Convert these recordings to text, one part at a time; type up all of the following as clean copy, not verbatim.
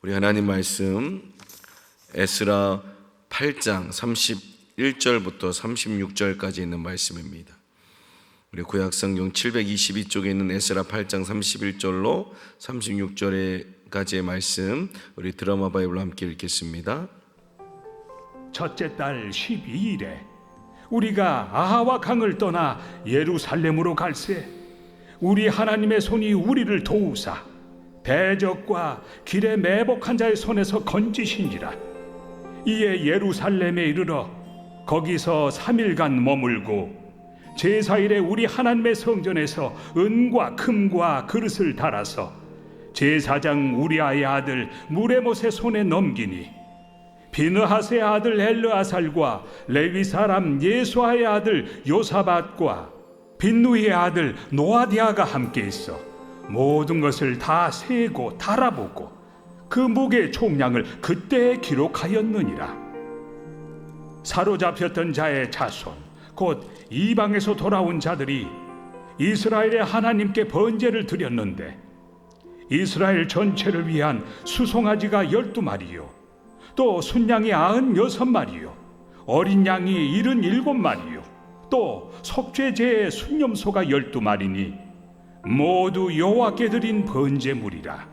우리 하나님 말씀 에스라 8장 31절부터 36절까지 있는 말씀입니다. 우리 구약성경 722쪽에 있는 에스라 8장 31절로 36절까지의 말씀, 우리 드라마 바이블로 함께 읽겠습니다. 첫째 달 12일에 우리가 아하와 강을 떠나 예루살렘으로 갈새 우리 하나님의 손이 우리를 도우사 대적과 길에 매복한 자의 손에서 건지신지라. 이에 예루살렘에 이르러 거기서 3일간 머물고 제4일에 우리 하나님의 성전에서 은과 금과 그릇을 달아서 제사장 우리아의 아들 무레못의 손에 넘기니 비느하스의 아들 엘르아살과 레위 사람 예수아의 아들 요사밧과 빈누이의 아들 노아디아가 함께 있어 모든 것을 다 세고 달아보고 그 무게의 총량을 그때에 기록하였느니라. 사로잡혔던 자의 자손 곧 이방에서 돌아온 자들이 이스라엘의 하나님께 번제를 드렸는데 이스라엘 전체를 위한 수송아지가 12마리요 또 순양이 96마리요 어린 양이 77마리요 또 속죄제의 순념소가 12마리니 모두 여호와께 드린 번제물이라.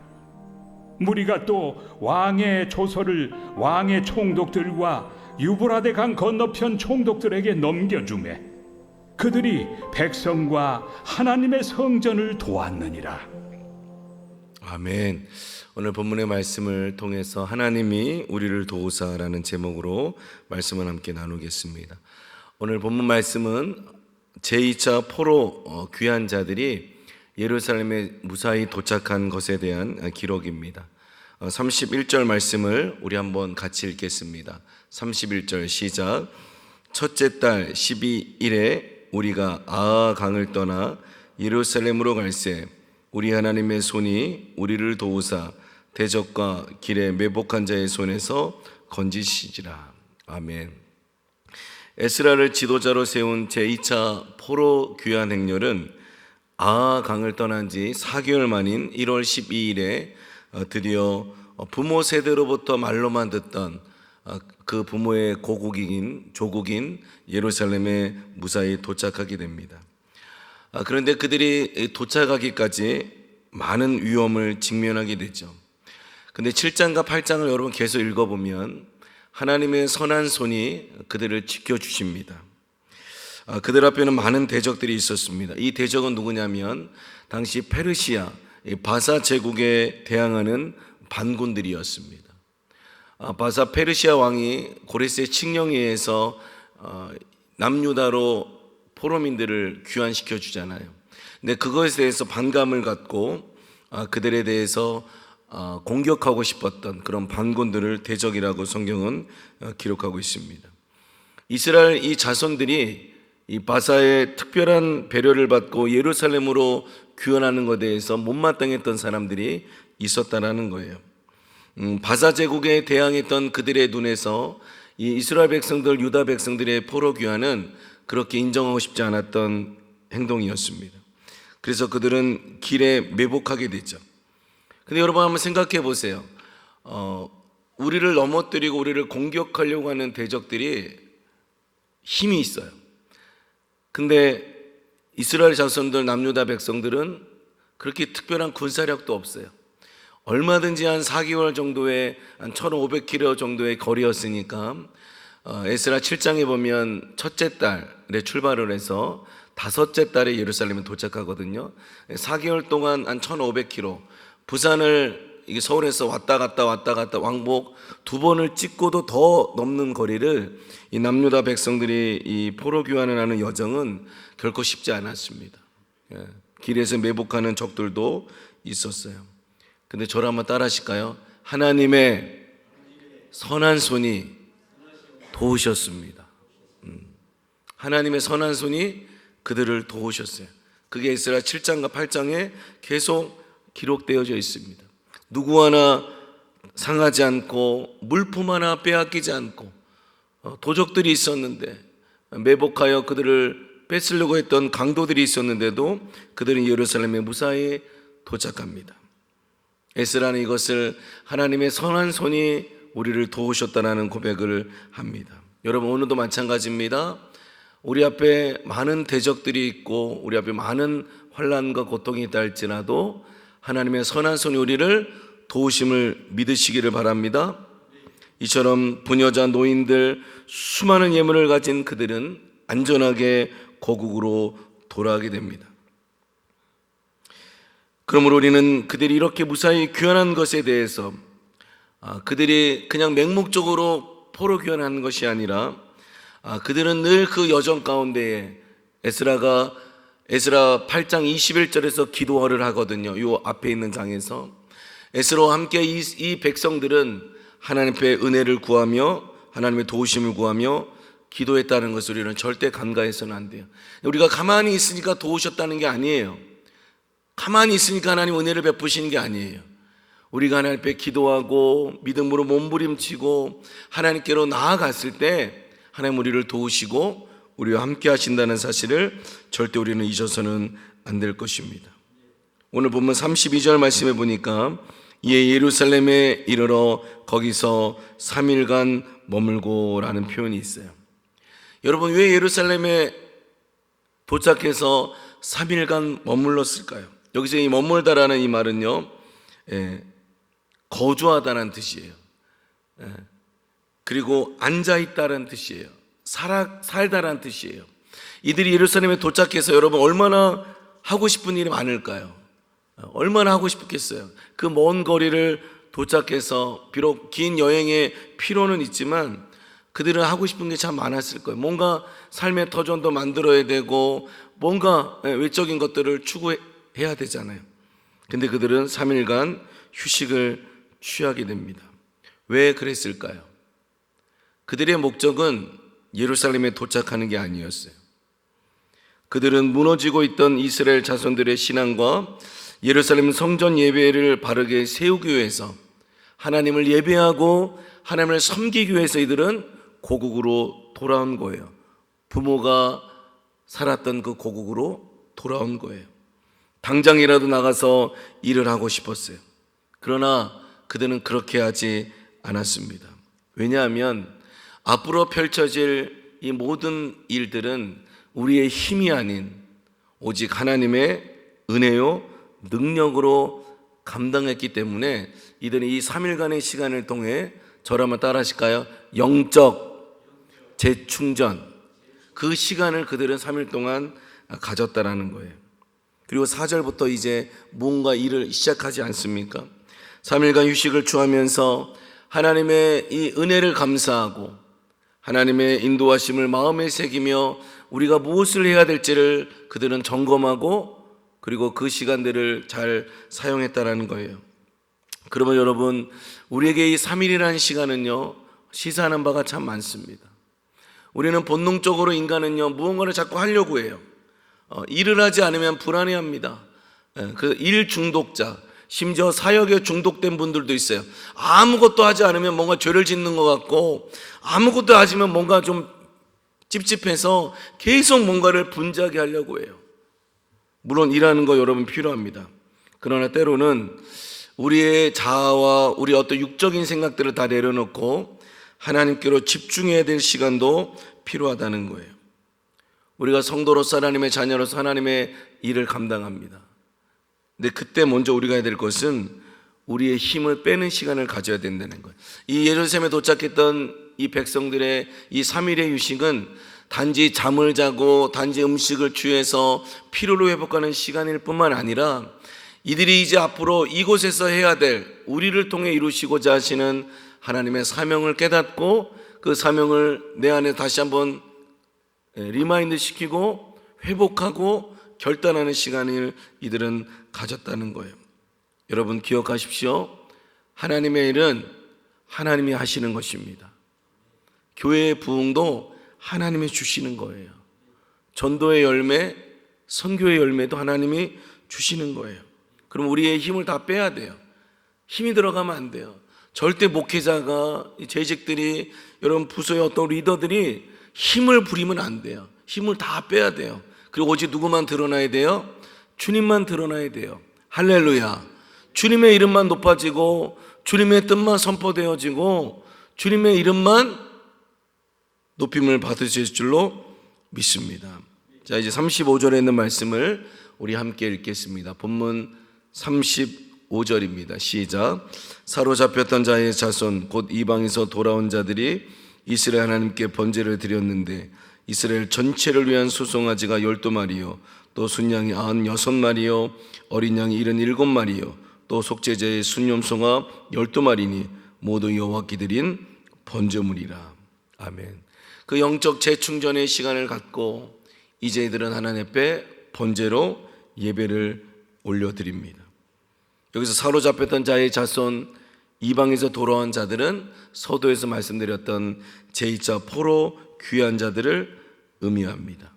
무리가 또 왕의 조서를 왕의 총독들과 유브라데 강 건너편 총독들에게 넘겨주매 그들이 백성과 하나님의 성전을 도왔느니라. 아멘. 오늘 본문의 말씀을 통해서 하나님이 우리를 도우사라는 제목으로 말씀을 함께 나누겠습니다. 오늘 본문 말씀은 제2차 포로 귀한 자들이 예루살렘에 무사히 도착한 것에 대한 기록입니다. 31절 말씀을 우리 한번 같이 읽겠습니다. 31절 시작. 첫째 달 12일에 우리가 아하 강을 떠나 예루살렘으로 갈새 우리 하나님의 손이 우리를 도우사 대적과 길에 매복한 자의 손에서 건지시지라. 아멘. 에스라를 지도자로 세운 제2차 포로 귀환 행렬은 아하 강을 떠난 지 4개월 만인 1월 12일에 드디어 부모 세대로부터 말로만 듣던 그 부모의 조국인 예루살렘에 무사히 도착하게 됩니다. 그런데 그들이 도착하기까지 많은 위험을 직면하게 되죠. 근데 7장과 8장을 여러분 계속 읽어보면 하나님의 선한 손이 그들을 지켜주십니다. 그들 앞에는 많은 대적들이 있었습니다. 이 대적은 누구냐면 당시 페르시아 바사 제국에 대항하는 반군들이었습니다. 바사 페르시아 왕이 고레스의 칙령에 의해서 남유다로 포로민들을 귀환시켜 주잖아요. 근데 그것에 대해서 반감을 갖고 그들에 대해서 공격하고 싶었던 그런 반군들을 대적이라고 성경은 기록하고 있습니다. 이스라엘 이 자손들이 이 바사의 특별한 배려를 받고 예루살렘으로 귀환하는 것에 대해서 못마땅했던 사람들이 있었다라는 거예요. 바사 제국에 대항했던 그들의 눈에서 이 이스라엘 백성들, 유다 백성들의 포로 귀환은 그렇게 인정하고 싶지 않았던 행동이었습니다. 그래서 그들은 길에 매복하게 됐죠. 근데 여러분 한번 생각해 보세요. 우리를 넘어뜨리고 우리를 공격하려고 하는 대적들이 힘이 있어요. 근데 이스라엘 자손들, 남유다 백성들은 그렇게 특별한 군사력도 없어요. 얼마든지 한 4개월 정도의 한 1500km 정도의 거리였으니까 에스라 7장에 보면 첫째 달에 출발을 해서 다섯째 달에 예루살렘에 도착하거든요. 4개월 동안 한 1500km, 부산을 이게 서울에서 왔다 갔다 왕복 2번을 찍고도 더 넘는 거리를 이 남유다 백성들이 이 포로 귀환을 하는 여정은 결코 쉽지 않았습니다. 길에서 매복하는 적들도 있었어요. 근데 저를 한번 따라 하실까요? 하나님의 선한 손이 도우셨습니다. 하나님의 선한 손이 그들을 도우셨어요. 그게 에스라 7장과 8장에 계속 기록되어져 있습니다. 누구 하나 상하지 않고 물품 하나 빼앗기지 않고 도적들이 있었는데 매복하여 그들을 뺏으려고 했던 강도들이 있었는데도 그들은 예루살렘에 무사히 도착합니다. 에스라는 이것을 하나님의 선한 손이 우리를 도우셨다는 고백을 합니다. 여러분, 오늘도 마찬가지입니다. 우리 앞에 많은 대적들이 있고 우리 앞에 많은 환난과 고통이 있다 할지라도 하나님의 선한 손이 우리를 도우심을 믿으시기를 바랍니다. 이처럼 부녀자, 노인들, 수많은 예물을 가진 그들은 안전하게 고국으로 돌아가게 됩니다. 그러므로 우리는 그들이 이렇게 무사히 귀환한 것에 대해서 그들이 그냥 맹목적으로 포로 귀환한 것이 아니라 그들은 늘 그 여정 가운데에 에스라 8장 21절에서 기도를 하거든요. 이 앞에 있는 장에서 에스라와 함께 이 백성들은 하나님 앞에 은혜를 구하며 하나님의 도우심을 구하며 기도했다는 것을 우리는 절대 간과해서는 안 돼요. 우리가 가만히 있으니까 도우셨다는 게 아니에요. 가만히 있으니까 하나님 은혜를 베푸시는 게 아니에요. 우리가 하나님 앞에 기도하고 믿음으로 몸부림치고 하나님께로 나아갔을 때 하나님 우리를 도우시고 우리와 함께 하신다는 사실을 절대 우리는 잊어서는 안 될 것입니다. 오늘 본문 32절 말씀해 보니까 이에 예루살렘에 이르러 거기서 3일간 머물고 라는 표현이 있어요. 여러분, 왜 예루살렘에 도착해서 3일간 머물렀을까요? 여기서 이 머물다라는 이 말은요, 거주하다는 뜻이에요. 그리고 앉아있다는 뜻이에요. 살다라는 뜻이에요. 이들이 예루살렘에 도착해서 여러분 얼마나 하고 싶은 일이 많을까요? 얼마나 하고 싶겠어요. 그 먼 거리를 도착해서 비록 긴 여행의 피로는 있지만 그들은 하고 싶은 게 참 많았을 거예요. 뭔가 삶의 터전도 만들어야 되고 뭔가 외적인 것들을 추구해야 되잖아요. 근데 그들은 3일간 휴식을 취하게 됩니다. 왜 그랬을까요? 그들의 목적은 예루살렘에 도착하는 게 아니었어요. 그들은 무너지고 있던 이스라엘 자손들의 신앙과 예루살렘 성전 예배를 바르게 세우기 위해서 하나님을 예배하고 하나님을 섬기기 위해서 이들은 고국으로 돌아온 거예요. 부모가 살았던 그 고국으로 돌아온 거예요. 당장이라도 나가서 일을 하고 싶었어요. 그러나 그들은 그렇게 하지 않았습니다. 왜냐하면 앞으로 펼쳐질 이 모든 일들은 우리의 힘이 아닌 오직 하나님의 은혜요 능력으로 감당했기 때문에 이들은 이 3일간의 시간을 통해 저를 한번 따라 하실까요? 영적 재충전, 그 시간을 그들은 3일 동안 가졌다라는 거예요. 그리고 4절부터 이제 뭔가 일을 시작하지 않습니까? 3일간 휴식을 취하면서 하나님의 이 은혜를 감사하고 하나님의 인도하심을 마음에 새기며 우리가 무엇을 해야 될지를 그들은 점검하고 그리고 그 시간들을 잘 사용했다라는 거예요. 그러면 여러분, 우리에게 이 3일이라는 시간은요, 시사하는 바가 참 많습니다. 우리는 본능적으로 인간은요, 무언가를 자꾸 하려고 해요. 일을 하지 않으면 불안해합니다. 그 일 중독자, 심지어 사역에 중독된 분들도 있어요. 아무것도 하지 않으면 뭔가 죄를 짓는 것 같고 아무것도 하지만 뭔가 좀 찝찝해서 계속 뭔가를 분주하게 하려고 해요. 물론 일하는 거 여러분 필요합니다. 그러나 때로는 우리의 자아와 우리 어떤 육적인 생각들을 다 내려놓고 하나님께로 집중해야 될 시간도 필요하다는 거예요. 우리가 성도로서 하나님의 자녀로서 하나님의 일을 감당합니다. 근데 그때 먼저 우리가 해야 될 것은 우리의 힘을 빼는 시간을 가져야 된다는 거예요. 이 예루살렘에 도착했던 이 백성들의 이 3일의 휴식은 단지 잠을 자고 단지 음식을 취해서 피로를 회복하는 시간일 뿐만 아니라 이들이 이제 앞으로 이곳에서 해야 될 우리를 통해 이루시고자 하시는 하나님의 사명을 깨닫고 그 사명을 내 안에 다시 한번 리마인드 시키고 회복하고 결단하는 시간을 이들은 가졌다는 거예요. 여러분 기억하십시오. 하나님의 일은 하나님이 하시는 것입니다. 교회의 부흥도 하나님이 주시는 거예요. 전도의 열매, 선교의 열매도 하나님이 주시는 거예요. 그럼 우리의 힘을 다 빼야 돼요. 힘이 들어가면 안 돼요. 절대 목회자가, 재직들이, 여러분 부서의 어떤 리더들이 힘을 부리면 안 돼요. 힘을 다 빼야 돼요. 그리고 오직 누구만 드러나야 돼요? 주님만 드러나야 돼요. 할렐루야. 주님의 이름만 높아지고 주님의 뜻만 선포되어지고 주님의 이름만 높임을 받으실 줄로 믿습니다. 자, 이제 35절에 있는 말씀을 우리 함께 읽겠습니다. 본문 35절입니다. 시작. 사로잡혔던 자의 자손 곧 이방에서 돌아온 자들이 이스라엘 하나님께 번제를 드렸는데 이스라엘 전체를 위한 수송아지가 12마리요 또 순양이 96마리요 어린 양이 77마리요 또 속죄제의 순염소가 12마리니 모두 여호와께 드린 번제물이라. 아멘. 그 영적 재충전의 시간을 갖고 이제 이들은 하나님 앞에 번제로 예배를 올려드립니다. 여기서 사로잡혔던 자의 자손, 이방에서 돌아온 자들은 서도에서 말씀드렸던 제2차 포로 귀한 자들을 의미합니다.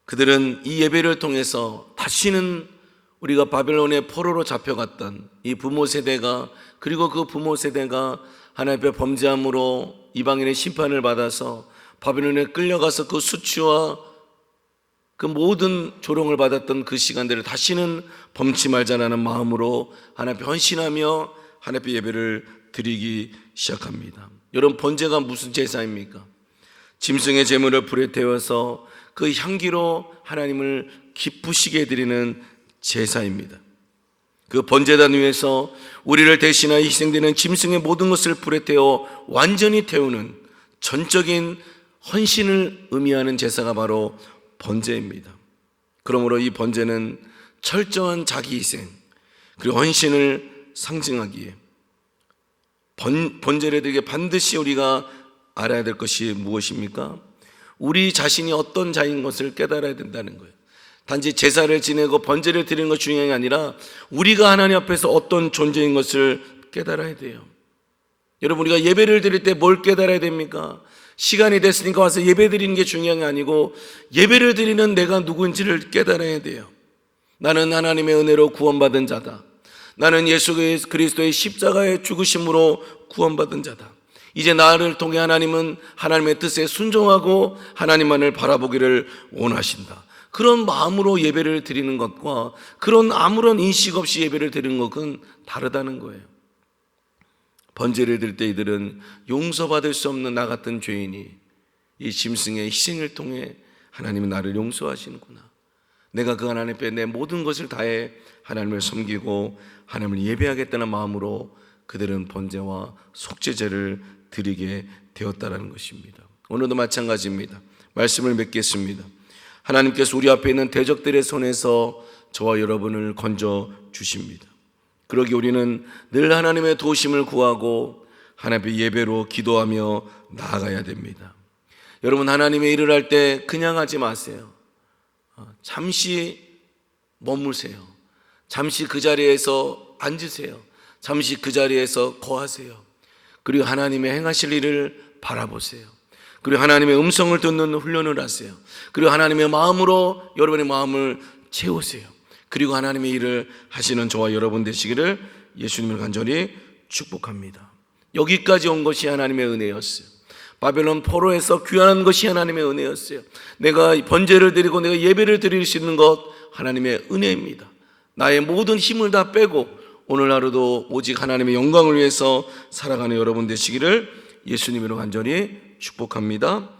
그들은 이 예배를 통해서 다시는 우리가 바벨론의 포로로 잡혀갔던 이 부모 세대가, 그리고 그 부모 세대가 하나님 앞에 범죄함으로 이방인의 심판을 받아서 바벨론에 끌려가서 그 수치와 그 모든 조롱을 받았던 그 시간들을 다시는 범치 말자라는 마음으로 하나님 앞에 헌신하며 하나님 앞에 예배를 드리기 시작합니다. 여러분, 번제가 무슨 제사입니까? 짐승의 제물을 불에 태워서 그 향기로 하나님을 기쁘시게 해드리는 제사입니다. 그 번제단 위에서 우리를 대신하여 희생되는 짐승의 모든 것을 불에 태워 완전히 태우는 전적인 헌신을 의미하는 제사가 바로 번제입니다. 그러므로 이 번제는 철저한 자기 희생 그리고 헌신을 상징하기에 번제를 드리게 반드시 우리가 알아야 될 것이 무엇입니까? 우리 자신이 어떤 자인 것을 깨달아야 된다는 거예요. 단지 제사를 지내고 번제를 드리는 것 중요한 게 아니라 우리가 하나님 앞에서 어떤 존재인 것을 깨달아야 돼요. 여러분, 우리가 예배를 드릴 때 뭘 깨달아야 됩니까? 시간이 됐으니까 와서 예배 드리는 게 중요한 게 아니고 예배를 드리는 내가 누구인지를 깨달아야 돼요. 나는 하나님의 은혜로 구원받은 자다. 나는 예수 그리스도의 십자가의 죽으심으로 구원받은 자다. 이제 나를 통해 하나님은 하나님의 뜻에 순종하고 하나님만을 바라보기를 원하신다. 그런 마음으로 예배를 드리는 것과 그런 아무런 인식 없이 예배를 드리는 것은 다르다는 거예요. 번제를 드릴 때 이들은 용서받을 수 없는 나 같은 죄인이 이 짐승의 희생을 통해 하나님은 나를 용서하시는구나. 내가 그 하나님 앞에 내 모든 것을 다해 하나님을 섬기고 하나님을 예배하겠다는 마음으로 그들은 번제와 속죄제를 드리게 되었다는 것입니다. 오늘도 마찬가지입니다. 말씀을 맺겠습니다. 하나님께서 우리 앞에 있는 대적들의 손에서 저와 여러분을 건져 주십니다. 그러기 우리는 늘 하나님의 도우심을 구하고 하나님의 예배로 기도하며 나아가야 됩니다. 여러분, 하나님의 일을 할 때 그냥 하지 마세요. 잠시 머무세요. 잠시 그 자리에서 앉으세요. 잠시 그 자리에서 거하세요. 그리고 하나님의 행하실 일을 바라보세요. 그리고 하나님의 음성을 듣는 훈련을 하세요. 그리고 하나님의 마음으로 여러분의 마음을 채우세요. 그리고 하나님의 일을 하시는 저와 여러분 되시기를 예수님을 간절히 축복합니다. 여기까지 온 것이 하나님의 은혜였어요. 바벨론 포로에서 귀환한 것이 하나님의 은혜였어요. 내가 번제를 드리고 내가 예배를 드릴 수 있는 것 하나님의 은혜입니다. 나의 모든 힘을 다 빼고 오늘 하루도 오직 하나님의 영광을 위해서 살아가는 여러분 되시기를 예수님으로 간절히 축복합니다.